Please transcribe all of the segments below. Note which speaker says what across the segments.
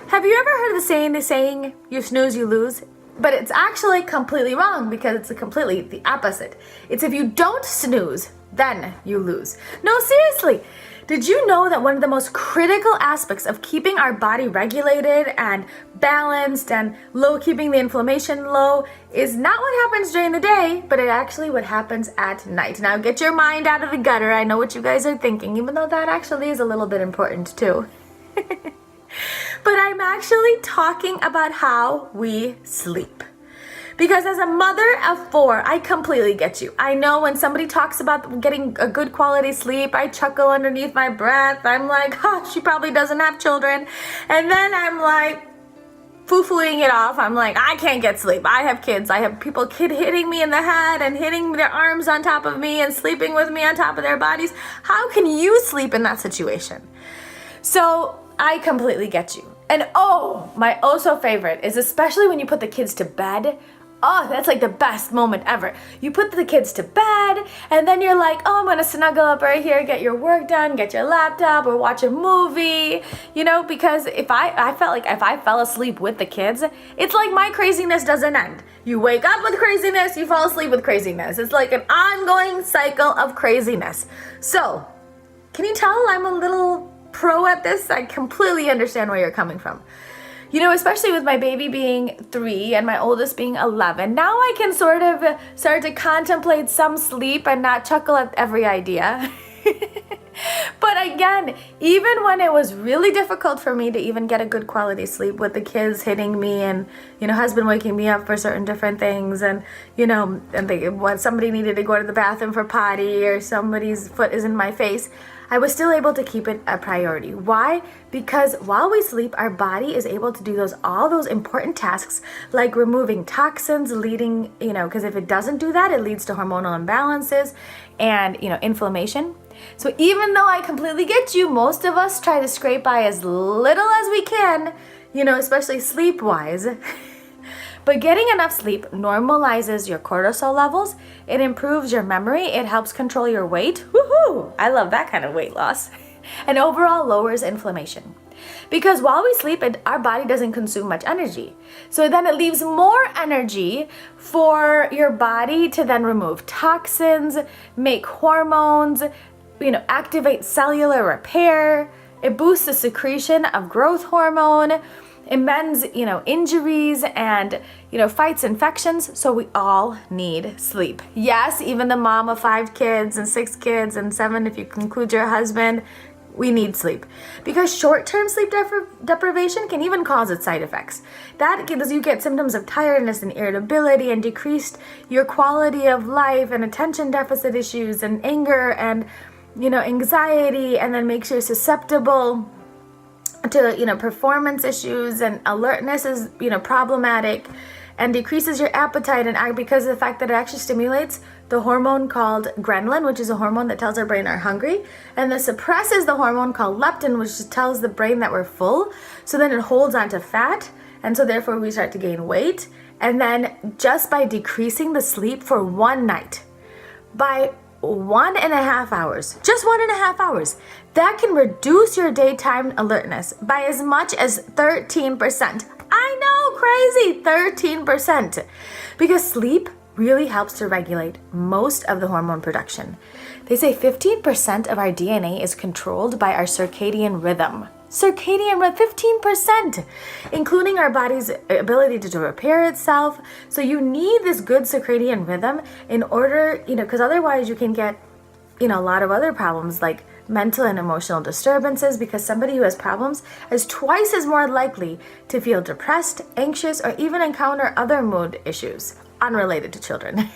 Speaker 1: Have you ever heard of the saying, you snooze, you lose? But it's actually completely wrong because it's completely the opposite. It's if you don't snooze, then you lose. No, seriously. Did you know that one of the most critical aspects of keeping our body regulated and balanced and keeping the inflammation low is not what happens during the day, but it actually what happens at night. Now get your mind out of the gutter. I know what you guys are thinking, even though that actually is a little bit important too. But I'm actually talking about how we sleep. Because as a mother of 4, I completely get you. I know when somebody talks about getting a good quality sleep, I chuckle underneath my breath. I'm like, she probably doesn't have children. And then I'm like, foo-fooing it off. I'm like, I can't get sleep. I have kids. I have people hitting me in the head and hitting their arms on top of me and sleeping with me on top of their bodies. How can you sleep in that situation? So I completely get you. And my so favorite is especially when you put the kids to bed. That's like the best moment ever. You put the kids to bed and then you're like, I'm gonna snuggle up right here, get your work done, get your laptop or watch a movie, because if I felt like if I fell asleep with the kids, it's like my craziness doesn't end. You wake up with craziness, you fall asleep with craziness. It's like an ongoing cycle of craziness. So, can you tell I'm a little pro at this? I completely understand where you're coming from. Especially with my baby being 3 and my oldest being 11, now I can sort of start to contemplate some sleep and not chuckle at every idea. But again, even when it was really difficult for me to even get a good quality sleep with the kids hitting me and, husband waking me up for certain different things and, when somebody needed to go to the bathroom for potty or somebody's foot is in my face, I was still able to keep it a priority. Why? Because while we sleep, our body is able to do all those important tasks like removing toxins, leading, because if it doesn't do that, it leads to hormonal imbalances and, inflammation. So even though I completely get you, most of us try to scrape by as little as we can, especially sleep-wise. But getting enough sleep normalizes your cortisol levels, it improves your memory, it helps control your weight, woohoo! I love that kind of weight loss, and overall lowers inflammation. Because while we sleep, our body doesn't consume much energy. So then it leaves more energy for your body to then remove toxins, make hormones, activate cellular repair, it boosts the secretion of growth hormone, it mends, injuries and, fights infections. So we all need sleep. Yes, even the mom of 5 kids and 6 kids and 7 if you include your husband, we need sleep. Because short-term sleep deprivation can even cause its side effects. That gives you get symptoms of tiredness and irritability and decreased your quality of life and attention deficit issues and anger and, anxiety, and then makes you susceptible to performance issues, and alertness is problematic and decreases your appetite and because of the fact that it actually stimulates the hormone called ghrelin, which is a hormone that tells our brain are hungry, and this suppresses the hormone called leptin, which tells the brain that we're full. So then it holds onto fat, and so therefore we start to gain weight. And then just by decreasing the sleep for one night by 1.5 hours, just 1.5 hours, that can reduce your daytime alertness by as much as 13%. I know, crazy, 13%. Because sleep really helps to regulate most of the hormone production. They say 15% of our DNA is controlled by our circadian rhythm. Circadian rhythm, 15%, including our body's ability to repair itself. So you need this good circadian rhythm in order, because otherwise you can get, a lot of other problems like mental and emotional disturbances, because somebody who has problems is twice as more likely to feel depressed, anxious, or even encounter other mood issues unrelated to children.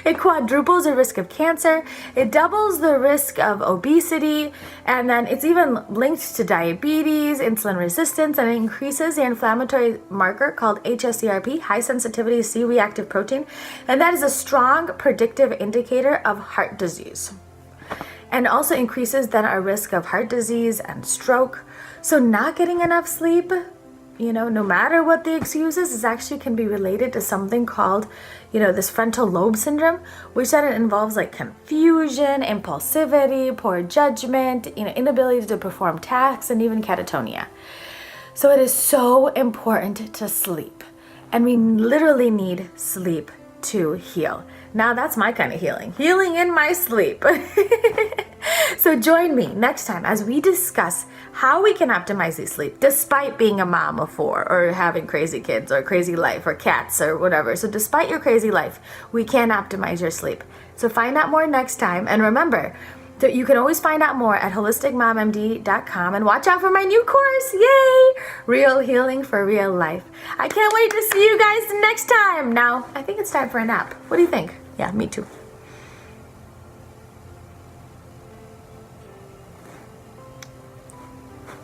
Speaker 1: It quadruples the risk of cancer, it doubles the risk of obesity, and then it's even linked to diabetes, insulin resistance, and it increases the inflammatory marker called hsCRP, high sensitivity C-reactive protein, and that is a strong predictive indicator of heart disease. And also increases then our risk of heart disease and stroke. So not getting enough sleep, no matter what the excuses, is actually can be related to something called, this frontal lobe syndrome, which then involves like confusion, impulsivity, poor judgment, inability to perform tasks, and even catatonia. So it is so important to sleep. And we literally need sleep to heal. Now that's my kind of healing. Healing in my sleep. So join me next time as we discuss how we can optimize your sleep despite being a mom of 4 or having crazy kids or crazy life or cats or whatever. So despite your crazy life, we can optimize your sleep. So find out more next time. And remember, that you can always find out more at holisticmommd.com and watch out for my new course. Yay! Real healing for real life. I can't wait to see you guys next time. Now, I think it's time for a nap. What do you think? Yeah, me too.